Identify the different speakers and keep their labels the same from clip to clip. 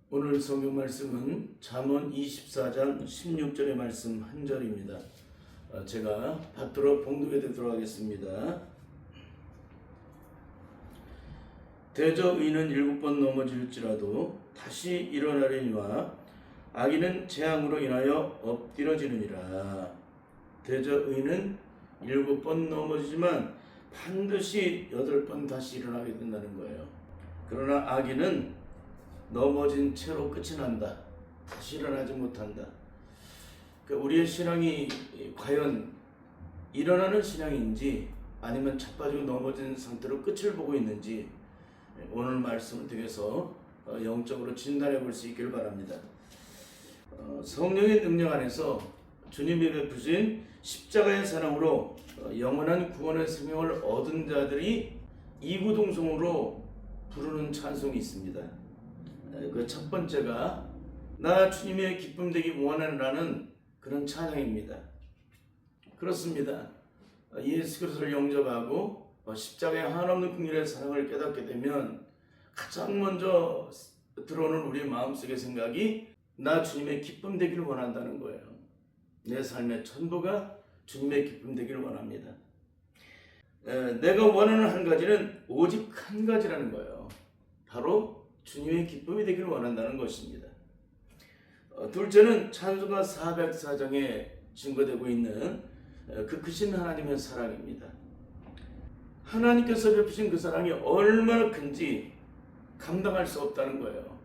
Speaker 1: 오늘 성경 말씀은 잠언 24장 16절의 말씀 한 절입니다. 제가 받들어 봉독해 드리도록 하겠습니다. 대저 의인은 7번 넘어질지라도 다시 일어나려니와 악인은 재앙으로 인하여 엎드러지느니라. 대저 의인은 7번 넘어지지만 반드시 8번 다시 일어나게 된다는 거예요. 그러나 악인은 넘어진 채로 끝이 난다. 다시 일어나지 못한다. 우리의 신앙이 과연 일어나는 신앙인지 아니면 자빠지고 넘어진 상태로 끝을 보고 있는지 오늘 말씀을 통해서 영적으로 진단해 볼 수 있기를 바랍니다. 성령의 능력 안에서 주님이 베푸신 십자가의 사랑으로 영원한 구원의 생명을 얻은 자들이 이구동성으로 부르는 찬송이 있습니다. 그 첫 번째가 나 주님의 기쁨 되기 원하노라는 그런 찬양입니다. 그렇습니다. 예수 그리스도를 영접하고 십자가의 한없는 긍휼의 사랑을 깨닫게 되면 가장 먼저 들어오는 우리 마음속의 생각이 나 주님의 기쁨 되기를 원한다는 거예요. 내 삶의 전부가 주님의 기쁨 되기를 원합니다. 내가 원하는 한 가지는 오직 한 가지라는 거예요. 바로 주님의 기쁨이 되기를 원한다는 것입니다. 둘째는 찬송가 404장에 증거되고 있는 그 크신 하나님의 사랑입니다. 하나님께서 베푸신 그 사랑이 얼마나 큰지 감당할 수 없다는 거예요.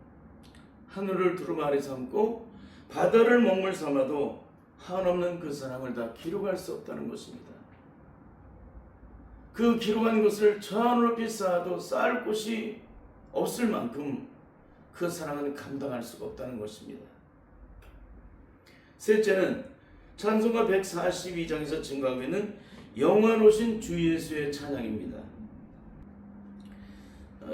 Speaker 1: 하늘을 두루마리 삼고 바다를 먹물 삼아도 한없는 그 사랑을 다 기록할 수 없다는 것입니다. 그 기록한 것을 저 하늘 높이 쌓아도 쌓을 곳이 없을 만큼 그 사랑은 감당할 수가 없다는 것입니다. 셋째는 찬송가 142장에서 증거하고 있는 영화로우신 주 예수의 찬양입니다.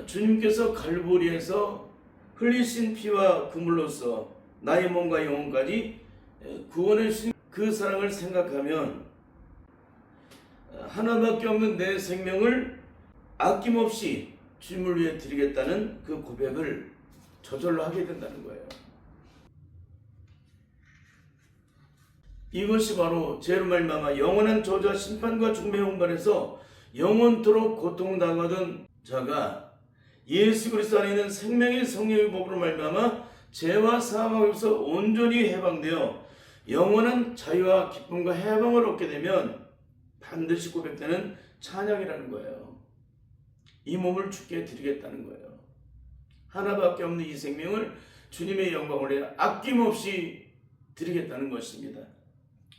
Speaker 1: 주님께서 갈보리에서 흘리신 피와 그물로써 나의 몸과 영혼까지 구원해 주신 그 사랑을 생각하면 하나밖에 없는 내 생명을 아낌없이 주님을 위해 드리겠다는 그 고백을 저절로 하게 된다는 거예요. 이것이 바로 죄로 말미암아 영원한 저주와 심판과 죽음의 홍반에서 영원토록 고통당하던 자가 예수 그리스도 안에 있는 생명의 성령의 법으로 말미암아 죄와 사망에서 온전히 해방되어 영원한 자유와 기쁨과 해방을 얻게 되면 반드시 고백되는 찬양이라는 거예요. 이 몸을 주께 드리겠다는 거예요. 하나밖에 없는 이 생명을 주님의 영광을 위해 아낌없이 드리겠다는 것입니다.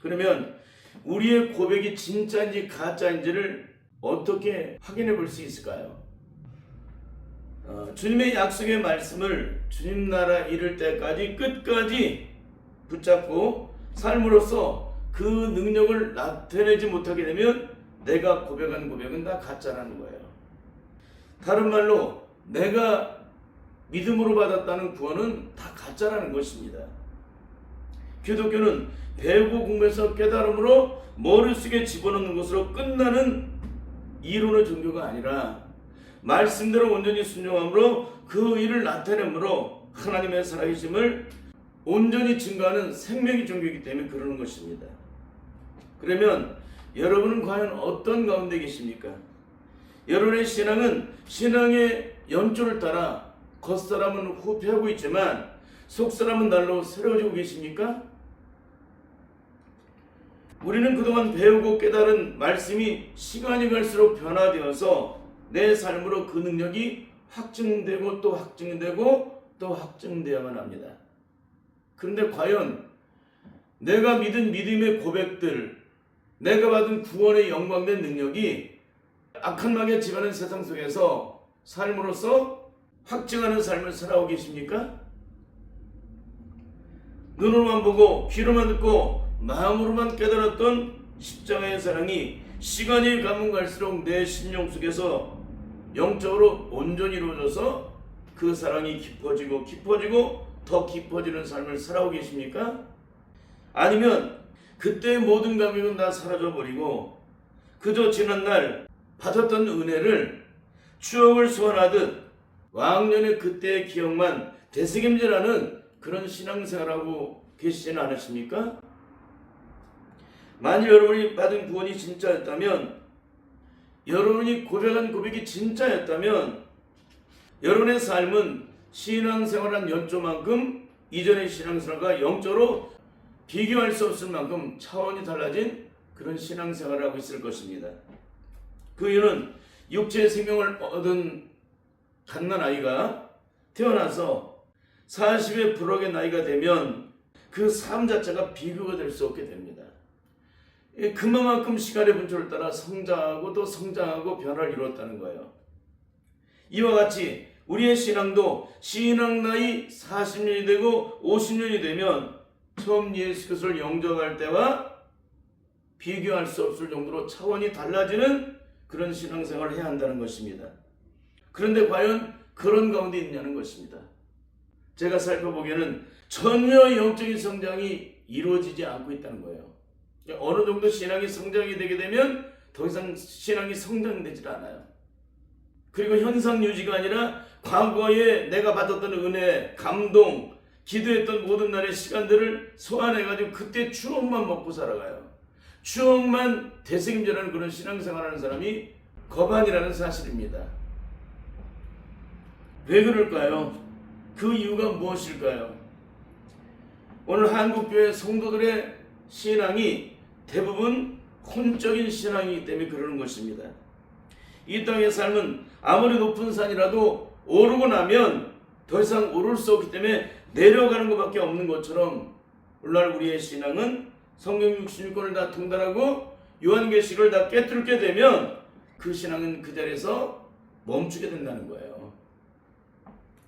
Speaker 1: 그러면 우리의 고백이 진짜인지 가짜인지를 어떻게 확인해 볼 수 있을까요? 주님의 약속의 말씀을 주님 나라 이를 때까지 끝까지 붙잡고 삶으로써 그 능력을 나타내지 못하게 되면 내가 고백한 고백은 다 가짜라는 거예요. 다른 말로 내가 믿음으로 받았다는 구원은 다 가짜라는 것입니다. 기독교는 배우고 공부해서 깨달음으로 머릿속에 집어넣는 것으로 끝나는 이론의 종교가 아니라 말씀대로 온전히 순종함으로 그 일을 나타내므로 하나님의 살아계심을 온전히 증거하는 생명의 종교이기 때문에 그러는 것입니다. 그러면 여러분은 과연 어떤 가운데 계십니까? 여러분의 신앙은 신앙의 연조를 따라 겉사람은 후패하고 있지만 속사람은 날로 새로워지고 계십니까? 우리는 그동안 배우고 깨달은 말씀이 시간이 갈수록 변화되어서 내 삶으로 그 능력이 확증되고 또 확증되고 또 확증되어야만 합니다. 그런데 과연 내가 믿은 믿음의 고백들, 내가 받은 구원의 영광된 능력이 악한 마귀가 지배하는 세상 속에서 삶으로서 확증하는 삶을 살아오고 계십니까? 눈으로만 보고 귀로만 듣고 마음으로만 깨달았던 십자가의 사랑이 시간이 가면 갈수록 내 심령 속에서 영적으로 온전히 이루어져서 그 사랑이 깊어지고 깊어지고 더 깊어지는 삶을 살아오고 계십니까? 아니면 그때의 모든 감격은 다 사라져버리고 그저 지난날 받았던 은혜를 추억을 소환하듯 왕년의 그때의 기억만 되새김질하는 그런 신앙생활하고 계시지는 않으십니까? 만일 여러분이 받은 구원이 진짜였다면, 여러분이 고백한 고백이 진짜였다면, 여러분의 삶은 신앙생활한 연조만큼 이전의 신앙생활과 영적으로 비교할 수 없을 만큼 차원이 달라진 그런 신앙생활을 하고 있을 것입니다. 그 이유는 육체의 생명을 얻은 갓난아이가 태어나서 40의 불혹의 나이가 되면 그 삶 자체가 비교가 될 수 없게 됩니다. 그만큼 시간의 분초를 따라 성장하고 또 성장하고 변화를 이루었다는 거예요. 이와 같이 우리의 신앙도 신앙 나이 40년이 되고 50년이 되면 처음 예수 그리스도를 영접할 때와 비교할 수 없을 정도로 차원이 달라지는 그런 신앙생활을 해야 한다는 것입니다. 그런데 과연 그런 가운데 있냐는 것입니다. 제가 살펴보기에는 전혀 영적인 성장이 이루어지지 않고 있다는 거예요. 어느 정도 신앙이 성장이 되게 되면 더 이상 신앙이 성장되질 않아요. 그리고 현상 유지가 아니라 과거에 내가 받았던 은혜, 감동, 기도했던 모든 날의 시간들을 소환해가지고 그때 추억만 먹고 살아가요. 추억만 되새김질하는 그런 신앙생활하는 사람이 거반이라는 사실입니다. 왜 그럴까요? 그 이유가 무엇일까요? 오늘 한국교회 성도들의 신앙이 대부분 혼적인 신앙이기 때문에 그러는 것입니다. 이 땅의 삶은 아무리 높은 산이라도 오르고 나면 더 이상 오를 수 없기 때문에 내려가는 것밖에 없는 것처럼 오늘날 우리의 신앙은 성경 66권을 다 통달하고 요한계시를 다 깨뚫게 되면 그 신앙은 그 자리에서 멈추게 된다는 거예요.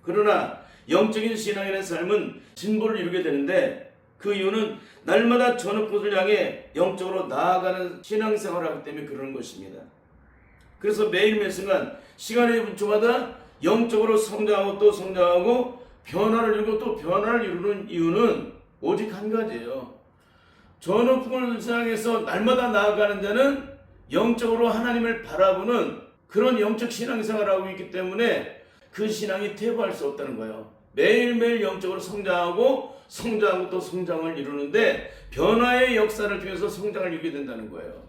Speaker 1: 그러나 영적인 신앙인의 삶은 진보를 이루게 되는데 그 이유는 날마다 전업곳을 향해 영적으로 나아가는 신앙생활을 하기 때문에 그러는 것입니다. 그래서 매일 매 순간 시간의 분초마다 영적으로 성장하고 또 성장하고 변화를 이루고 또 변화를 이루는 이유는 오직 한 가지예요. 전업을 향해서 날마다 나아가는 자는 영적으로 하나님을 바라보는 그런 영적 신앙생활을 하고 있기 때문에 그 신앙이 퇴보할 수 없다는 거예요. 매일매일 영적으로 성장하고 또 성장을 이루는데 변화의 역사를 통해서 성장을 이루게 된다는 거예요.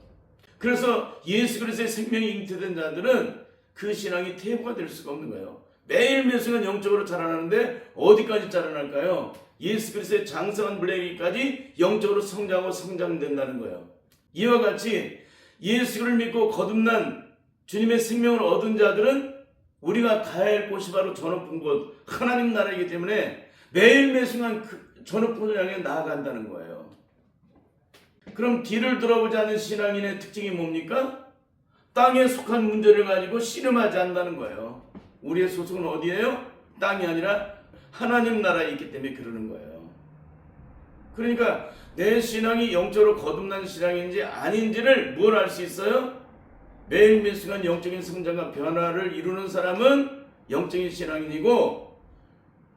Speaker 1: 그래서 예수 그리스도의 생명이 잉태된 자들은 그 신앙이 퇴보가 될 수가 없는 거예요. 매일매일 순간 영적으로 자라나는데 어디까지 자라날까요? 예수 그리스도의 장성한 분량까지 영적으로 성장하고 성장된다는 거예요. 이와 같이 예수를 믿고 거듭난 주님의 생명을 얻은 자들은 우리가 가야 할 곳이 바로 저 높은 곳 하나님 나라이기 때문에 매일매일 순간 저 높은 곳을 향해 나아간다는 거예요. 그럼 뒤를 돌아보지 않는 신앙인의 특징이 뭡니까? 땅에 속한 문제를 가지고 씨름하지 않는다는 거예요. 우리의 소속은 어디예요? 땅이 아니라 하나님 나라에 있기 때문에 그러는 거예요. 그러니까 내 신앙이 영적으로 거듭난 신앙인지 아닌지를 뭘 알 수 있어요? 매일매일 순간 영적인 성장과 변화를 이루는 사람은 영적인 신앙인이고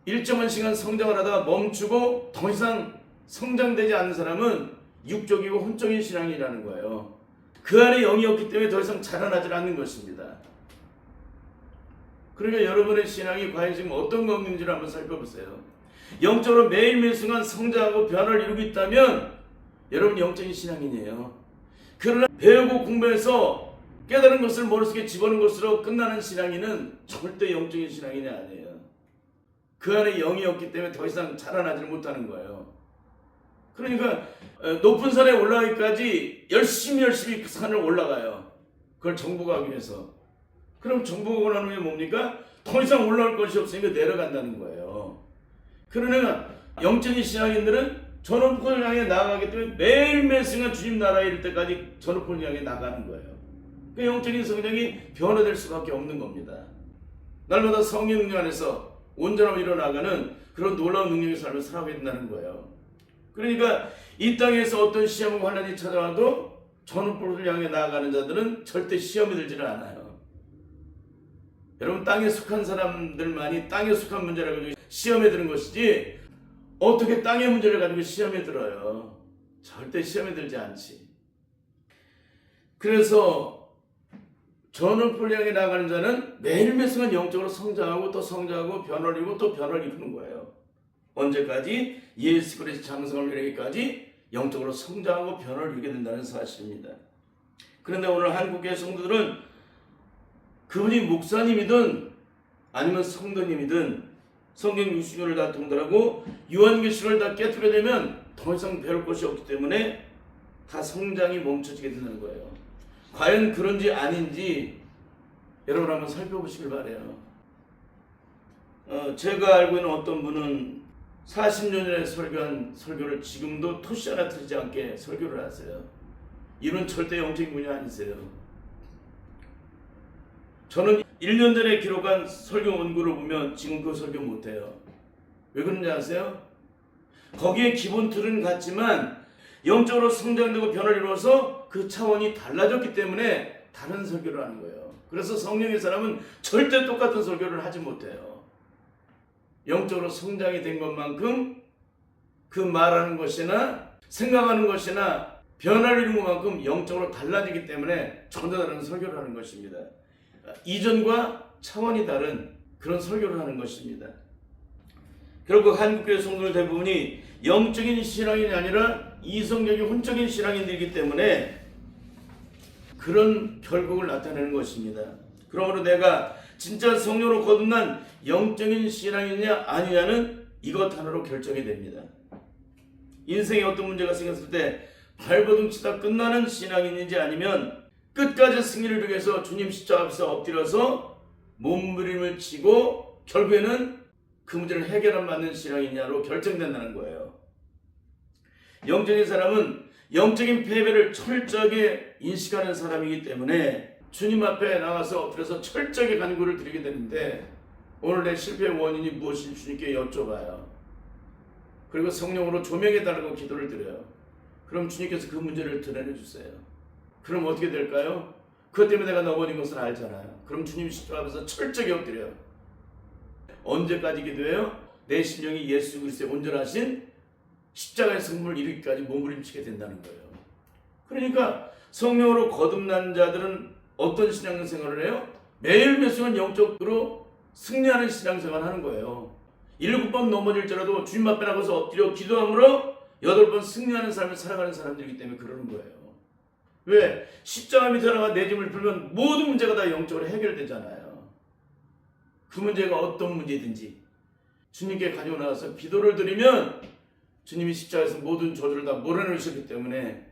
Speaker 1: 일정한 시간 성장을 하다가 멈추고 더 이상 성장되지 않는 사람은 육적이고 혼적인 신앙이라는 거예요. 그 안에 영이 없기 때문에 더 이상 자라나지 않는 것입니다. 그러니까 여러분의 신앙이 과연 지금 어떤 건지를 한번 살펴보세요. 영적으로 매일매일 순간 성장하고 변화를 이루고 있다면 여러분 영적인 신앙인이에요. 그러나 배우고 공부해서 깨달은 것을 머릿속에 집어넣은 것으로 끝나는 신앙인은 절대 영적인 신앙인이 아니에요. 그 안에 영이 없기 때문에 더 이상 자라나지 못하는 거예요. 그러니까 높은 산에 올라가기까지 열심히 그 산을 올라가요. 그걸 정복하기 위해서. 그럼 정복하고 난 후에 뭡니까? 더 이상 올라올 것이 없으니까 내려간다는 거예요. 그러나 영적인 신앙인들은 저 높은 향해 나아가기 때문에 매일매일 순간 주님 나라에 이를 때까지 저 높은 향해 나가는 거예요. 그 영적인 성장이 변화될 수밖에 없는 겁니다. 날마다 성령 능력 안에서 온전함을 이뤄나가는 그런 놀라운 능력의 삶을 살아가야 된다는 거예요. 그러니까 이 땅에서 어떤 시험과 환난이 찾아와도 저 높은 향해 나아가는 자들은 절대 시험에 들지는 않아요. 여러분 땅에 속한 사람들만이 땅에 속한 문제를 가지고 시험에 드는 것이지 어떻게 땅의 문제를 가지고 시험에 들어요. 절대 시험에 들지 않지. 그래서 전업을 향해 나가는 자는 매일매일 순간 영적으로 성장하고 또 성장하고 변화를 이루고 또 변화를 이루는 거예요. 언제까지? 예수 그리스도의 장성을 이루기까지 영적으로 성장하고 변화를 이루게 된다는 사실입니다. 그런데 오늘 한국의 성도들은 그분이 목사님이든 아니면 성도님이든 성경 60년을 다 통달하고 요한계시록을 다 깨뜨리게 되면 더 이상 배울 것이 없기 때문에 다 성장이 멈춰지게 된다는 거예요. 과연 그런지 아닌지 여러분 한번 살펴보시길 바라요. 제가 알고 있는 어떤 분은 40년 전에 설교한 설교를 지금도 토시 하나 틀리지 않게 설교를 하세요. 이분 절대 영적인 분이 아니세요. 저는 1년 전에 기록한 설교 원고를 보면 지금 그 설교 못해요. 왜 그런지 아세요? 거기에 기본 틀은 같지만 영적으로 성장되고 변화를 이루어서 그 차원이 달라졌기 때문에 다른 설교를 하는 거예요. 그래서 성령의 사람은 절대 똑같은 설교를 하지 못해요. 영적으로 성장이 된 것만큼 그 말하는 것이나 생각하는 것이나 변화를 이룬 것만큼 영적으로 달라지기 때문에 전혀 다른 설교를 하는 것입니다. 이전과 차원이 다른 그런 설교를 하는 것입니다. 결국 한국교회 성도들 대부분이 영적인 신앙인이 아니라 이성적인 혼적인 신앙인들이기 때문에 그런 결국을 나타내는 것입니다. 그러므로 내가 진짜 성령으로 거듭난 영적인 신앙이냐 아니냐는 이것 하나로 결정이 됩니다. 인생에 어떤 문제가 생겼을 때 발버둥 치다 끝나는 신앙인인지 아니면 끝까지 승리를 위해 서 주님 십자가 앞에서 엎드려서 몸부림을 치고 결국에는 그 문제를 해결한 받는 신앙이냐로 결정된다는 거예요. 영적인 사람은 영적인 패배를 철저하게 인식하는 사람이기 때문에 주님 앞에 나가서 엎드려서 철저하게 간구를 드리게 되는데 오늘 내 실패의 원인이 무엇인지 주님께 여쭤봐요. 그리고 성령으로 조명해달라고 기도를 드려요. 그럼 주님께서 그 문제를 드러내 주세요. 그럼 어떻게 될까요? 그것 때문에 내가 넘어진 것을 알잖아요. 그럼 주님 십자가 앞에서 철저하게 엎드려요. 언제까지 기도해요? 내 심령이 예수 그리스도의 온전하신 십자가의 성품을 이루기까지 몸부림치게 된다는 거예요. 그러니까 성령으로 거듭난 자들은 어떤 신앙생활을 해요? 매일매일 순간 영적으로 승리하는 신앙생활을 하는 거예요. 7번 넘어질지라도 주님 앞에 나가서 엎드려 기도함으로 8번 승리하는 삶을 살아가는 사람들이기 때문에 그러는 거예요. 왜? 십자가 밑에 나가 내 짐을 풀면 모든 문제가 다 영적으로 해결되잖아요. 그 문제가 어떤 문제든지 주님께 가지고 나가서 기도를 드리면 주님이 십자가에서 모든 저주를 다 몰아내셨기 때문에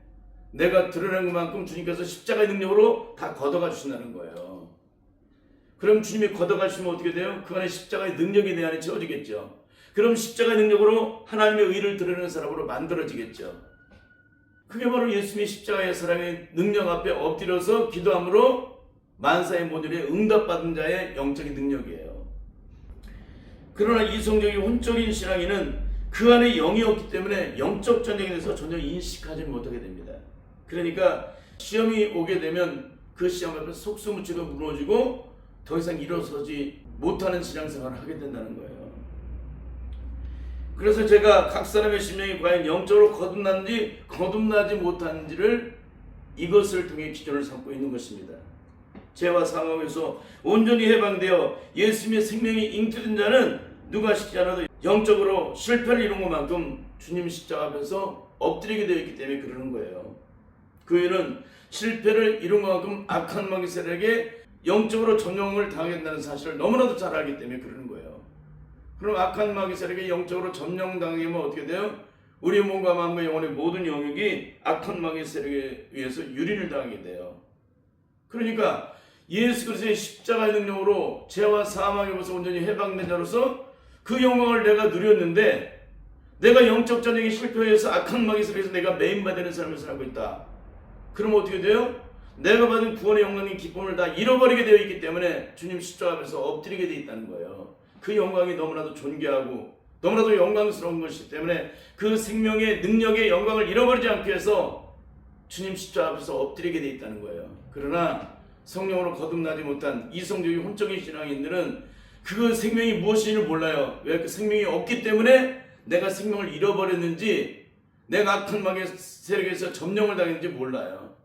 Speaker 1: 내가 드러낸 것만큼 주님께서 십자가의 능력으로 다 걷어가 주신다는 거예요. 그럼 주님이 걷어가 주시면 어떻게 돼요? 그 안에 십자가의 능력이 내 안에 채워지겠죠. 그럼 십자가의 능력으로 하나님의 의를 드러내는 사람으로 만들어지겠죠. 그게 바로 예수님의 십자가의 사랑의 능력 앞에 엎드려서 기도함으로 만사의 모든 일에 응답받은 자의 영적인 능력이에요. 그러나 이성적인 혼적인 신앙인은 그 안에 영이 없기 때문에 영적 전쟁에 대해서 전혀 인식하지 못하게 됩니다. 그러니까 시험이 오게 되면 그 시험 앞에서 속수무책으로 무너지고 더 이상 일어서지 못하는 신앙생활을 하게 된다는 거예요. 그래서 제가 각 사람의 심령이 과연 영적으로 거듭났는지 거듭나지 못하는지를 이것을 통해 기준을 삼고 있는 것입니다. 죄와 사망에서 온전히 해방되어 예수님의 생명이 잉태된 자는 누가 시키지 않아도 영적으로 실패를 이룬 것만큼 주님 십자가 앞에서 엎드리게 되어 있기 때문에 그러는 거예요. 그 이유는 실패를 이룬 것만큼 악한 마귀 세력에 영적으로 점령을 당하게 된다는 사실을 너무나도 잘 알기 때문에 그러는 거예요. 그럼 악한 마귀 세력에 영적으로 점령당하면 어떻게 돼요? 우리 몸과 마음과 영혼의 모든 영역이 악한 마귀 세력에 의해서 유린을 당하게 돼요. 그러니까 예수 그리스도의 십자가의 능력으로 죄와 사망에서 온전히 해방된 자로서 그 영광을 내가 누렸는데 내가 영적 전쟁에 실패해서 악한 마귀 세력에서 내가 매인받는 삶을 살고 있다. 그럼 어떻게 돼요? 내가 받은 구원의 영광인 기쁨을 다 잃어버리게 되어 있기 때문에 주님 십자가 앞에서 엎드리게 되어 있다는 거예요. 그 영광이 너무나도 존귀하고 너무나도 영광스러운 것이기 때문에 그 생명의 능력의 영광을 잃어버리지 않기 위해서 주님 십자가 앞에서 엎드리게 되어 있다는 거예요. 그러나 성령으로 거듭나지 못한 이성적인 혼적인 신앙인들은 그 생명이 무엇인지를 몰라요. 왜? 그 생명이 없기 때문에 내가 생명을 잃어버렸는지 내가 악한 마귀의 세력에서 점령을 당했는지 몰라요.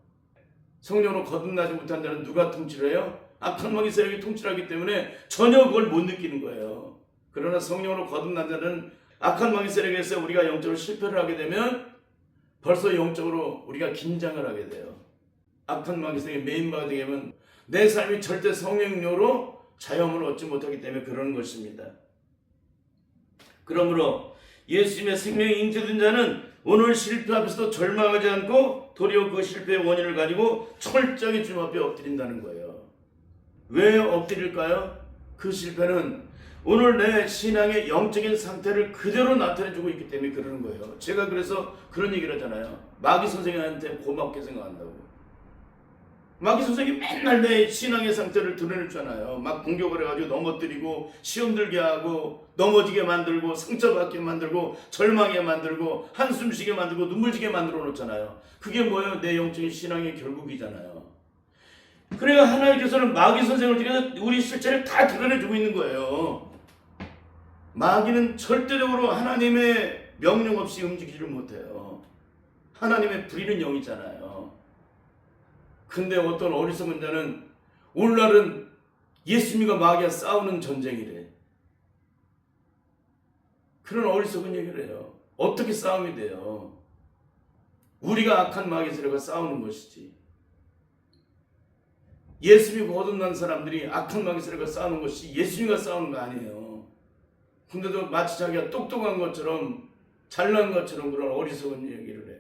Speaker 1: 성령으로 거듭나지 못한 자는 누가 통치를 해요? 악한 마귀 세력이 통치하기 때문에 전혀 그걸 못 느끼는 거예요. 그러나 성령으로 거듭난 자는 악한 마귀 세력에서 우리가 영적으로 실패를 하게 되면 벌써 영적으로 우리가 긴장을 하게 돼요. 악한 마귀 세력의 메인바가 되면 내 삶이 절대 성령으로 자유함을 얻지 못하기 때문에 그러는 것입니다. 그러므로 예수님의 생명이 잉태된 자는 오늘 실패 앞에서도 절망하지 않고 도리어 그 실패의 원인을 가지고 철저하게 주님 앞에 엎드린다는 거예요. 왜 엎드릴까요? 그 실패는 오늘 내 신앙의 영적인 상태를 그대로 나타내주고 있기 때문에 그러는 거예요. 제가 그래서 그런 얘기를 하잖아요. 마귀 선생님한테 고맙게 생각한다고. 마귀 선생님이 맨날 내 신앙의 상태를 드러내잖아요. 막 공격을 해가지고 넘어뜨리고 시험 들게 하고 넘어지게 만들고 상처받게 만들고 절망하게 만들고 한숨 쉬게 만들고 눈물 지게 만들어 놓잖아요. 그게 뭐예요? 내 영적인 신앙의 결국이잖아요. 그래야 하나님께서는 마귀 선생을 통해서 우리 실체를 다 드러내주고 있는 거예요. 마귀는 절대적으로 하나님의 명령 없이 움직이지를 못해요. 하나님의 부리는 영이잖아요. 근데 어떤 어리석은 자는 오늘날은 예수님과 마귀가 싸우는 전쟁이래. 그런 어리석은 얘기를 해요. 어떻게 싸움이 돼요? 우리가 악한 마귀 세력과 싸우는 것이지. 예수님이 거듭난 사람들이 악한 마귀 세력과 싸우는 것이 예수님과 싸우는 거 아니에요. 근데도 마치 자기가 똑똑한 것처럼 잘난 것처럼 그런 어리석은 얘기를 해.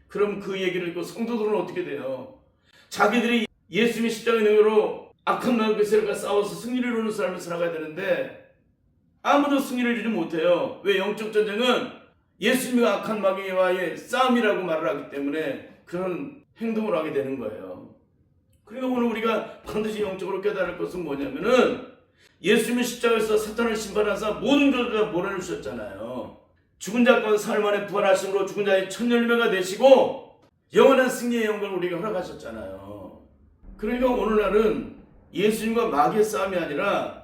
Speaker 1: 그럼 그 얘기를 듣고 성도들은 어떻게 돼요? 자기들이 예수님의 십자가의 능력으로 악한 마귀 세력과 싸워서 승리를 이루는 삶을 살아가야 되는데 아무도 승리를 이루지 못해요. 왜? 영적 전쟁은 예수님과 악한 마귀와의 싸움이라고 말을 하기 때문에 그런 행동을 하게 되는 거예요. 그러니까 오늘 우리가 반드시 영적으로 깨달을 것은 뭐냐면은 예수님의 십자가에서 사탄을 심판하사 모든 것을 다 몰아내주셨잖아요. 죽은 자 가운데 사흘 만에 부활하심으로 죽은 자의 첫 열매가 되시고 영원한 승리의 영광을 우리에게 허락하셨잖아요. 그러니까 오늘날은 예수님과 마귀의 싸움이 아니라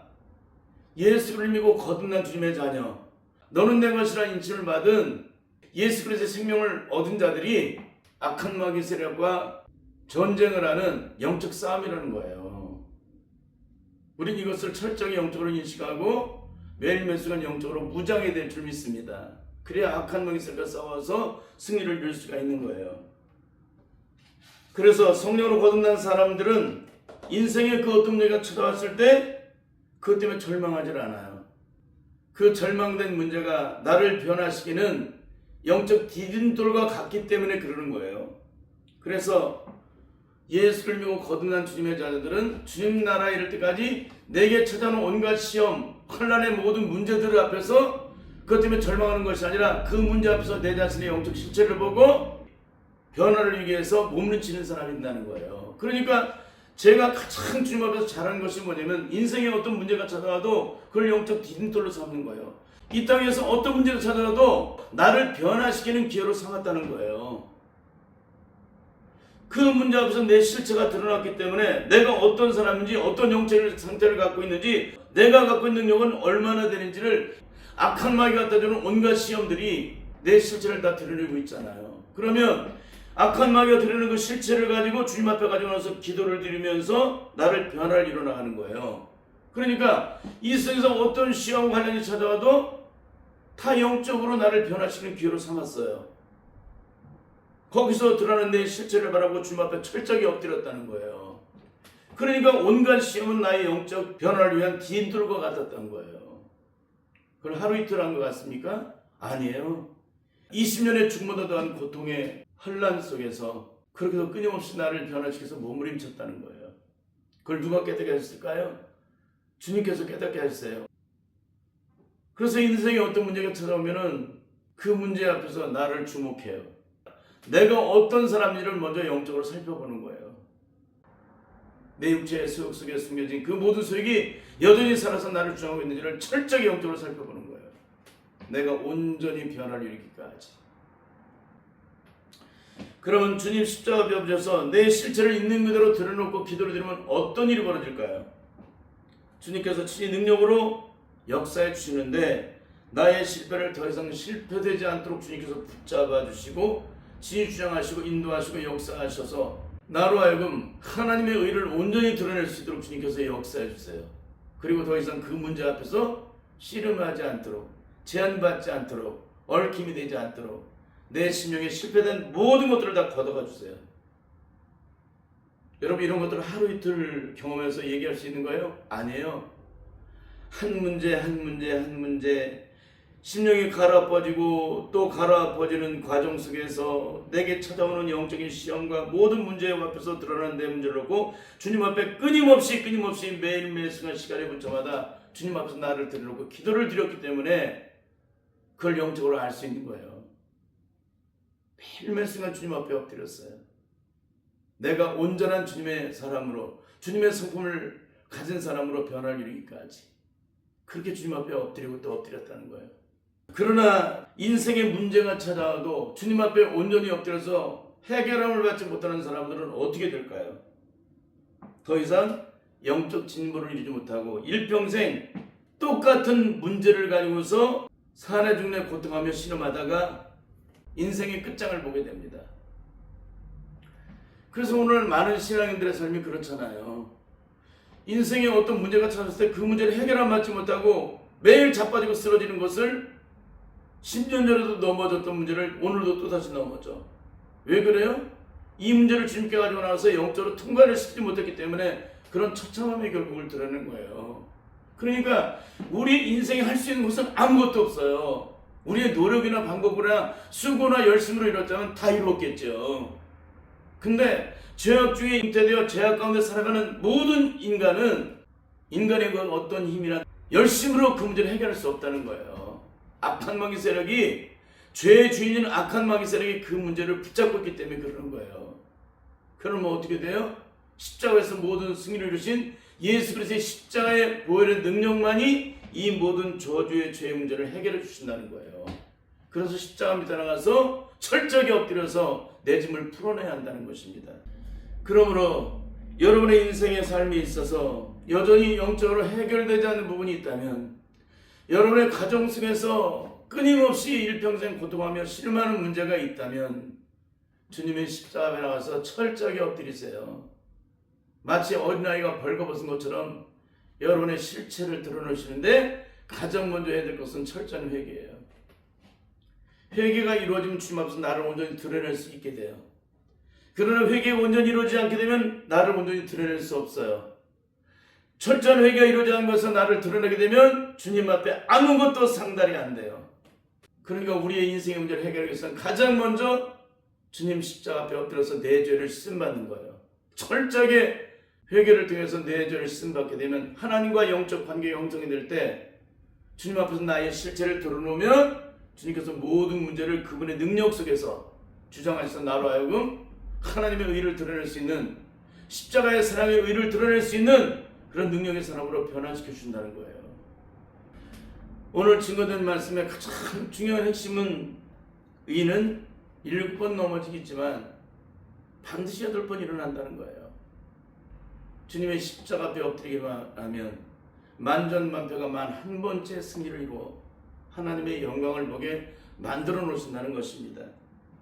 Speaker 1: 예수를 믿고 거듭난 주님의 자녀, 너는 내 것이라 인침을 받은 예수 그리스도의 생명을 얻은 자들이 악한 마귀 세력과 전쟁을 하는 영적 싸움이라는 거예요. 우린 이것을 철저히 영적으로 인식하고 매일매일 순간 영적으로 무장해야 될 줄 믿습니다. 그래야 악한 마귀 세력과 싸워서 승리를 이룰 수가 있는 거예요. 그래서 성령으로 거듭난 사람들은 인생의 그 어떤 문제가 찾아왔을 때 그것 때문에 절망하지 않아요. 그 절망된 문제가 나를 변화시키는 영적 디딤돌과 같기 때문에 그러는 거예요. 그래서 예수를 믿고 거듭난 주님의 자녀들은 주님 나라에 이를 때까지 내게 찾아오는 온갖 시험, 환난의 모든 문제들 앞에서 그것 때문에 절망하는 것이 아니라 그 문제 앞에서 내 자신의 영적 실체를 보고 변화를 위기 위해서 몸부림치는 사람이 된다는 거예요. 그러니까 제가 가장 주님 앞에서 잘하는 것이 뭐냐면 인생에 어떤 문제가 찾아와도 그걸 영적 디딤돌로 삼는 거예요. 이 땅에서 어떤 문제가 찾아와도 나를 변화시키는 기회로 삼았다는 거예요. 그 문제 앞에서 내 실체가 드러났기 때문에 내가 어떤 사람인지 어떤 영적 상태를 갖고 있는지 내가 갖고 있는 능력은 얼마나 되는지를 악한 마귀가 갖다주는 온갖 시험들이 내 실체를 다 드러내고 있잖아요. 그러면 악한 마귀가 드러내는 그 실체를 가지고 주님 앞에 가지고 나서 기도를 드리면서 나를 변화를 이뤄나가는 거예요. 그러니까 이 세상에서 어떤 시험 관련이 찾아와도 다 영적으로 나를 변화시키는 기회로 삼았어요. 거기서 드러나는 내 실체를 바라보고 주님 앞에 철저하게 엎드렸다는 거예요. 그러니까 온갖 시험은 나의 영적 변화를 위한 디딤돌과 같았던 거예요. 그걸 하루 이틀 한 것 같습니까? 아니에요. 20년의 죽음보다 더한 고통의 혼란 속에서 그렇게도 끊임없이 나를 변화시켜서 몸부림쳤다는 거예요. 그걸 누가 깨닫게 하셨을까요? 주님께서 깨닫게 하셨어요. 그래서 인생에 어떤 문제가 찾아오면은 그 문제 앞에서 나를 주목해요. 내가 어떤 사람인지를 먼저 영적으로 살펴보는 거예요. 내 육체의 소욕 속에 숨겨진 그 모든 소욕이 여전히 살아서 나를 주장하고 있는지를 철저히 영적으로 살펴보는 거예요. 내가 온전히 변화를 일으키기까지. 그러면 주님 십자가 벼셔서 내 실체를 있는 그대로 드러놓고 기도를 드리면 어떤 일이 벌어질까요? 주님께서 친히 능력으로 역사해 주시는데 나의 실패를 더 이상 실패되지 않도록 주님께서 붙잡아 주시고 친히 주장하시고 인도하시고 역사하셔서 나로 하여금 하나님의 의를 온전히 드러낼 수 있도록 주님께서 역사해 주세요. 그리고 더 이상 그 문제 앞에서 씨름하지 않도록, 제한받지 않도록, 얽힘이 되지 않도록 내 심령에 실패된 모든 것들을 다 걷어가 주세요. 여러분, 이런 것들을 하루 이틀 경험해서 얘기할 수 있는 거예요? 아니에요. 한 문제 심령이 가라앉아지고 또 가라앉아지는 과정 속에서 내게 찾아오는 영적인 시험과 모든 문제 앞에서 드러난 내 문제를 놓고 주님 앞에 끊임없이 매일매일 시간에 붙자마다 주님 앞에서 나를 드려놓고 기도를 드렸기 때문에 그걸 영적으로 알 수 있는 거예요. 매일매일 순간 주님 앞에 엎드렸어요. 내가 온전한 주님의 사람으로, 주님의 성품을 가진 사람으로 변할 이르기까지 그렇게 주님 앞에 엎드리고 또 엎드렸다는 거예요. 그러나 인생의 문제가 찾아와도 주님 앞에 온전히 엎드려서 해결함을 받지 못하는 사람들은 어떻게 될까요? 더 이상 영적 진보를 이루지 못하고 일평생 똑같은 문제를 가지고서 사내 중내 고통하며 신음하다가 인생의 끝장을 보게 됩니다. 그래서 오늘 많은 신앙인들의 삶이 그렇잖아요. 인생에 어떤 문제가 찾았을 때 그 문제를 해결함 받지 못하고 매일 자빠지고 쓰러지는 것을 10년 전에도 넘어졌던 문제를 오늘도 또다시 넘어져. 왜 그래요? 이 문제를 주님께 가지고 나와서 영적으로 통과를 시키지 못했기 때문에 그런 처참함의 결국을 드러낸 거예요. 그러니까 우리 인생에 할 수 있는 것은 아무것도 없어요. 우리의 노력이나 방법이나 수고나 열심으로 이뤘다면 다 이루었겠죠. 근데 죄악 중에 잉태되어 죄악 가운데 살아가는 모든 인간은 인간의 그 어떤 힘이나 열심으로 그 문제를 해결할 수 없다는 거예요. 악한 마귀 세력이, 죄의 주인인 악한 마귀 세력이 그 문제를 붙잡고 있기 때문에 그러는 거예요. 그러면 어떻게 돼요? 십자가에서 모든 승리를 이루신 예수 그리스도의 십자가의 보혈의 능력만이 이 모든 저주의 죄의 문제를 해결해 주신다는 거예요. 그래서 십자가 밑에 나가서 철저하게 엎드려서 내 짐을 풀어내야 한다는 것입니다. 그러므로 여러분의 인생의 삶에 있어서 여전히 영적으로 해결되지 않는 부분이 있다면, 여러분의 가정 속에서 끊임없이 일평생 고통하며 실망하는 문제가 있다면 주님의 십자가 앞에 나가서 철저하게 엎드리세요. 마치 어린아이가 벌거벗은 것처럼 여러분의 실체를 드러내시는데 가장 먼저 해야 될 것은 철저한 회개예요. 회개가 이루어지면 주님 앞에서 나를 온전히 드러낼 수 있게 돼요. 그러나 회개가 온전히 이루어지지 않게 되면 나를 온전히 드러낼 수 없어요. 철저한 회개가 이루어지지 않은 것에서 나를 드러내게 되면 주님 앞에 아무것도 상달이 안 돼요. 그러니까 우리의 인생의 문제를 해결하기 위해서는 가장 먼저 주님 십자가 앞에 엎드려서 내 죄를 씻음받는 거예요. 철저하게 회개를 통해서 내 죄를 씻음받게 되면 하나님과 영적 관계가 형성이 될 때 주님 앞에서 나의 실체를 드러놓으면 주님께서 모든 문제를 그분의 능력 속에서 주장하셔서 나로 하여금 하나님의 의를 드러낼 수 있는, 십자가의 사랑의 의를 드러낼 수 있는 그런 능력의 사람으로 변화시켜 준다는 거예요. 오늘 증거된 말씀의 가장 중요한 핵심은 의인은 7번 넘어지겠지만 반드시 8번 일어난다는 거예요. 주님의 십자가 앞에 엎드리기만 하면 만전만패가 11번째 승리를 이루어 하나님의 영광을 보게 만들어 놓으신다는 것입니다.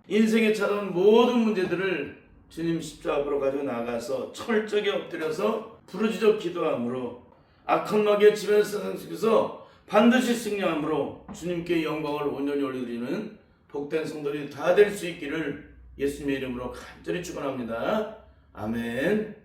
Speaker 1: 인생에 찾아온 모든 문제들을 주님 십자가 앞으로 가지고 나가서 철저하게 엎드려서 부르짖어 기도함으로 악한 마귀의 지배하는 세상 속에서 반드시 승리함으로 주님께 영광을 온전히 올려드리는 복된 성도들이 다 될 수 있기를 예수님의 이름으로 간절히 축원합니다. 아멘.